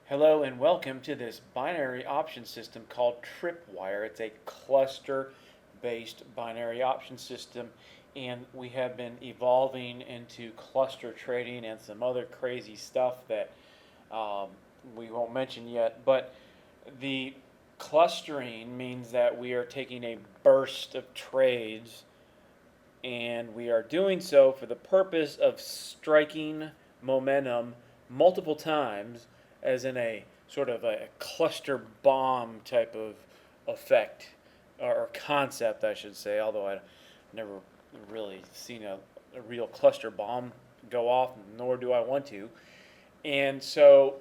Hello and welcome to this binary option system called TRIPWIRE. It's a cluster-based binary option system, and we have been evolving into cluster trading and some other crazy stuff that um, we won't mention yet. But the clustering means that we are taking a burst of trades, and we are doing so for the purpose of striking momentum multiple times, as in a sort of a cluster bomb type of effect or concept, I should say, although I've never really seen a real cluster bomb go off, nor do I want to. And so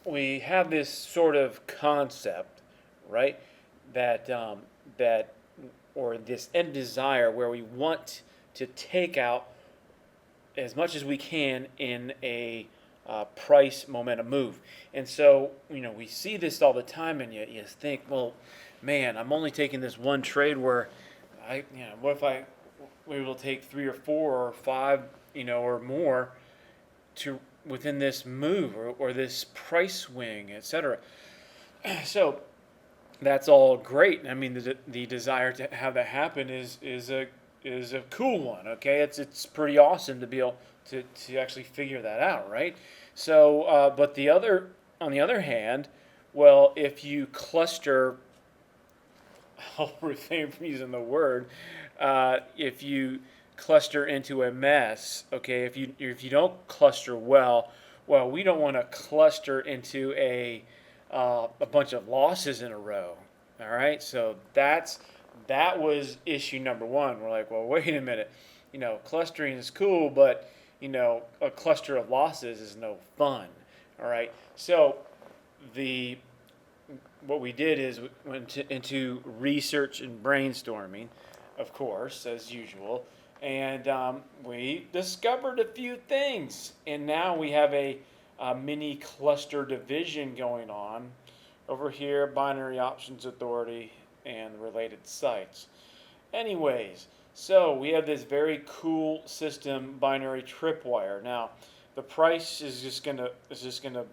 we have this sort of concept, right? That that or this end desire where we want to take out as much as we can in a price momentum move. And so, we see this all the time, and you think, well, man, I'm only taking this one trade where what if I we will take three or four or five, or more to within this move or this price swing, etc. So that's all great. I mean, the desire to have that happen is a cool one. Okay, it's pretty awesome to be able to actually figure that out, right? So, but on the other hand, well, if you cluster, I'll refrain from using the word. If you cluster into a mess, okay, if you don't cluster well, we don't want to cluster into a bunch of losses in a row. All right, so that was issue number one. We're like, well, wait a minute, clustering is cool, but a cluster of losses is no fun. All right, so the what we did is we went into research and brainstorming, of course, as usual, and we discovered a few things. And now we have a mini cluster division going on over here, Binary Options Authority and related sites. Anyways, so we have this very cool system, binary tripwire. Now, the price is just gonna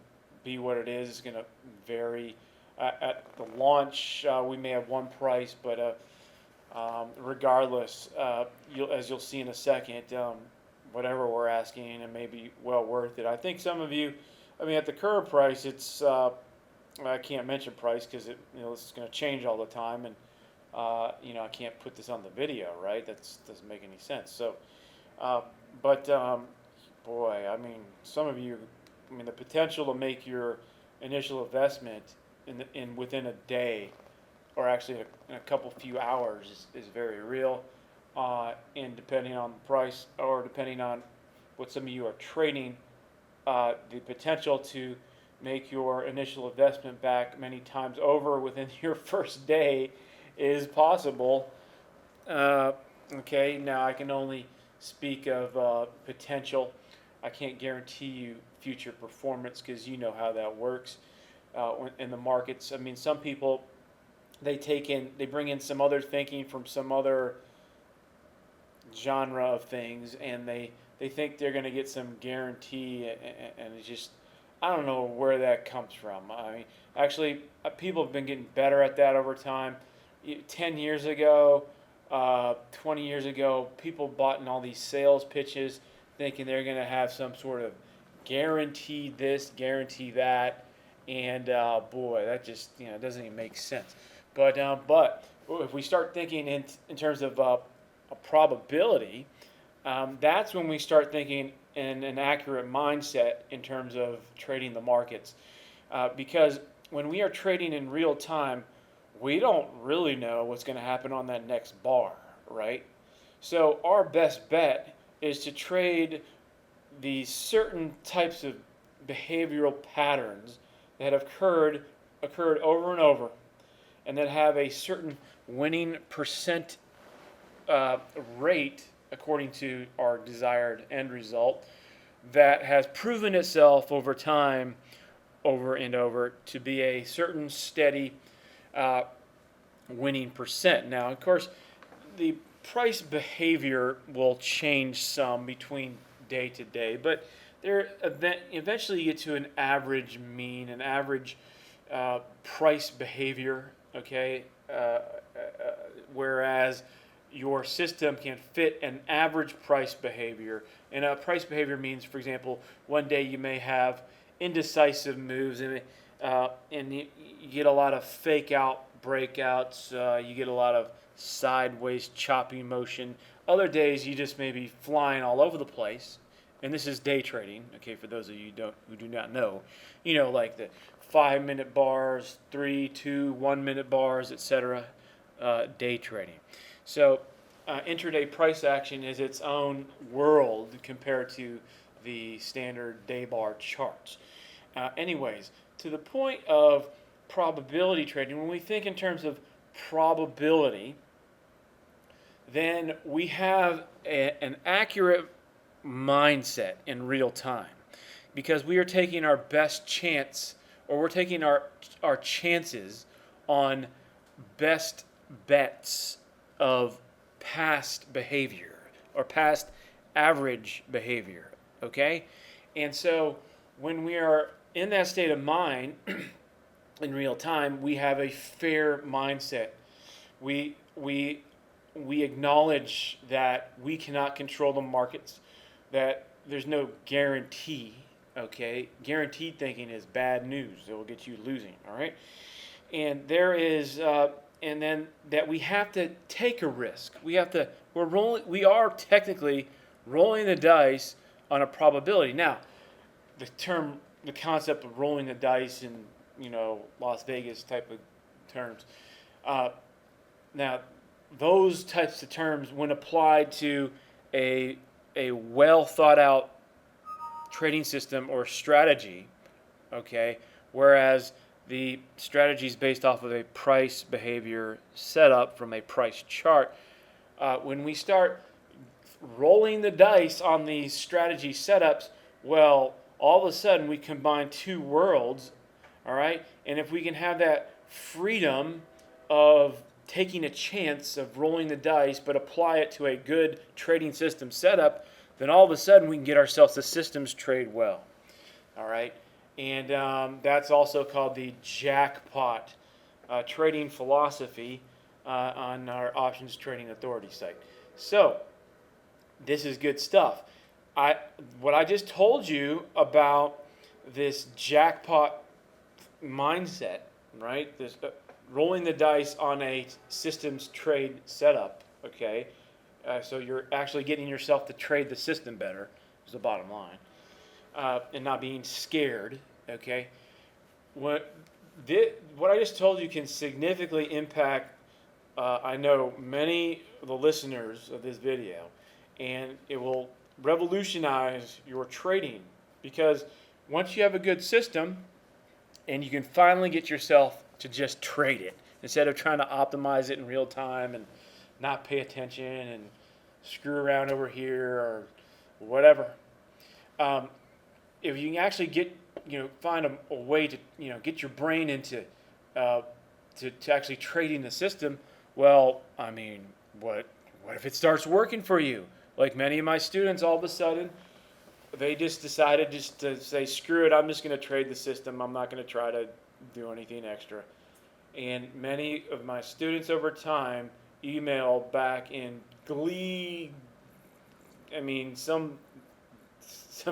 be what it is. It's gonna vary. At the launch, we may have one price, but regardless, as you'll see in a second, whatever we're asking, it may be well worth it. I think some of you, I mean, at the current price, it's I can't mention price because it's going to change all the time, and I can't put this on the video, right? That doesn't make any sense. So, uh, but boy, I mean, some of you, I mean, the potential to make your initial investment in within a day, or actually in a couple few hours, is very real. And depending on the price, or depending on what some of you are trading, the potential to make your initial investment back many times over within your first day is possible. Uh, okay, now I can only speak of potential. I can't guarantee you future performance because you know how that works in the markets. I mean, some people they bring in some other thinking from some other genre of things, and they think they're going to get some guarantee, and it's just I don't know where that comes from. I mean, actually, people have been getting better at that over time. 10 years ago, 20 years ago, people bought in all these sales pitches thinking they're going to have some sort of guarantee this, guarantee that, and boy, that just doesn't even make sense. But if we start thinking in terms of a probability, that's when we start thinking in an accurate mindset in terms of trading the markets. Because when we are trading in real time, we don't really know what's going to happen on that next bar, right? So our best bet is to trade these certain types of behavioral patterns that have occurred over and over, and that have a certain winning percent rate according to our desired end result that has proven itself over time, over and over, to be a certain steady uh, winning percent. Now, of course, the price behavior will change some between day to day, but eventually you get to an average mean, an average price behavior, okay? Whereas your system can fit an average price behavior. And a price behavior means, for example, one day you may have indecisive moves, and you get a lot of fake out breakouts. You get a lot of sideways choppy motion. Other days you just may be flying all over the place. And this is day trading, okay, for those of you who do not know. You know, like the 5-minute bars, 3, 2, 1-minute bars, etc. Day trading. So intraday price action is its own world compared to the standard day bar charts. Anyways, to the point of probability trading, when we think in terms of probability, then we have an accurate mindset in real time, because we are taking our best chance, or we're taking our chances on best bets of past behavior or past average behavior, okay? And so when we are in that state of mind in real time, we have a fair mindset. We acknowledge that we cannot control the markets, that there's no guarantee, okay? Guaranteed thinking is bad news. It will get you losing, all right? And there is, and then that we have to take a risk. We are technically rolling the dice on a probability. Now, the concept of rolling the dice in, Las Vegas type of terms. Now, those types of terms, when applied to a well thought out trading system or strategy, okay, whereas the strategy is based off of a price behavior setup from a price chart. When we start rolling the dice on these strategy setups, well, all of a sudden we combine two worlds, all right? And if we can have that freedom of taking a chance of rolling the dice but apply it to a good trading system setup, then all of a sudden we can get ourselves to systems trade well, all right? And that's also called the jackpot trading philosophy on our Options Trading Authority site. So this is good stuff. What I just told you about this jackpot mindset, right? This rolling the dice on a systems trade setup, okay? So you're actually getting yourself to trade the system better, is the bottom line, and not being scared, okay? What I just told you can significantly impact, I know, many of the listeners of this video, and it will revolutionize your trading, because once you have a good system and you can finally get yourself to just trade it instead of trying to optimize it in real time and not pay attention and screw around over here or whatever. If you can actually find a way to get your brain into to actually trading the system, well, I mean, what if it starts working for you? Like many of my students, all of a sudden, they just decided just to say, screw it, I'm just going to trade the system. I'm not going to try to do anything extra. And many of my students over time email back in glee. I mean, some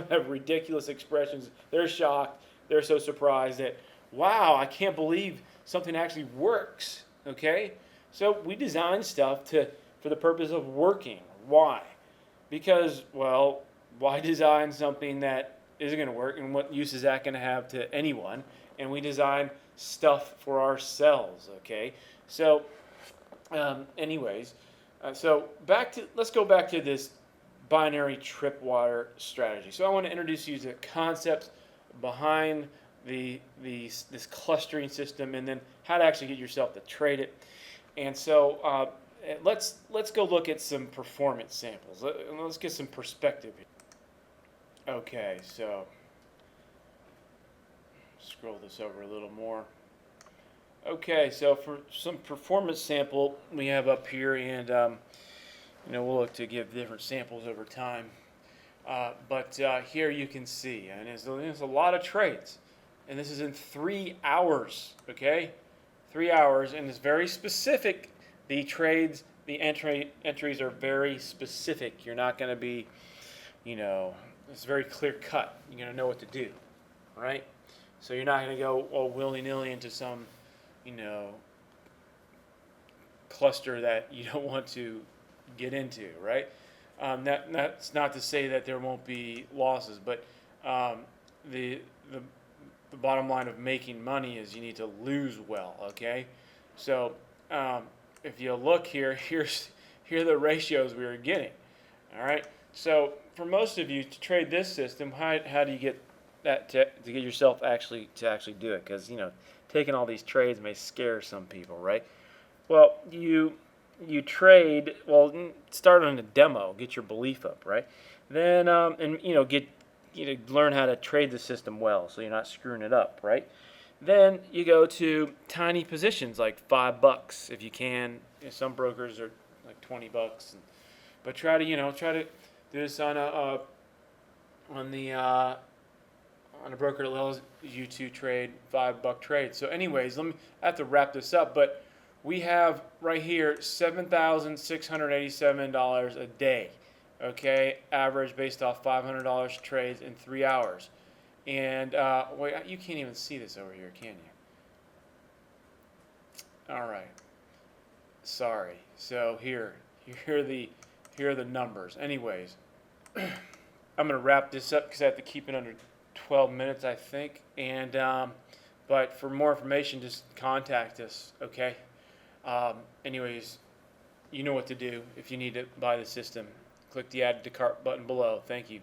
have ridiculous expressions. They're shocked. They're so surprised that, wow, I can't believe something actually works. Okay? So we design stuff for the purpose of working. Why? Because, well, why design something that isn't going to work, and what use is that going to have to anyone? And we design stuff for ourselves, okay? So, anyways, let's go back to this binary tripwire strategy. So I want to introduce you to the concepts behind this clustering system, and then how to actually get yourself to trade it. And so let's go look at some performance samples. Let's get some perspective here. Okay, so scroll this over a little more. Okay, so for some performance sample we have up here, and we'll look to give different samples over time. But here you can see, and there's a lot of trades, and this is in 3 hours. Okay, 3 hours, and it's very specific. The trades, the entries are very specific. You're not going to be, it's very clear cut. You're going to know what to do, right? So you're not going to go all willy-nilly into some, you know, cluster that you don't want to get into, right? That's not to say that there won't be losses, but the, the the bottom line of making money is you need to lose well. Okay, so if you look here, here are the ratios we were getting. All right, so for most of you to trade this system, how do you get that to get yourself actually do it? Because taking all these trades may scare some people, right? Well, you trade. Well, start on a demo, get your belief up, right? Then and get learn how to trade the system well, so you're not screwing it up, right? Then you go to tiny positions like $5 if you can. Some brokers are like $20, but try to do this on a broker that allows you to trade $5 trades. So, anyways, I have to wrap this up, but we have right here $7,687 a day. Okay, average based off $500 trades in 3 hours. And wait, you can't even see this over here, can you? All right. Sorry. So here are the numbers. Anyways, I'm gonna wrap this up because I have to keep it under 12 minutes, I think. And but for more information, just contact us. Okay. Anyways, you know what to do if you need to buy the system. Click the Add to Cart button below. Thank you.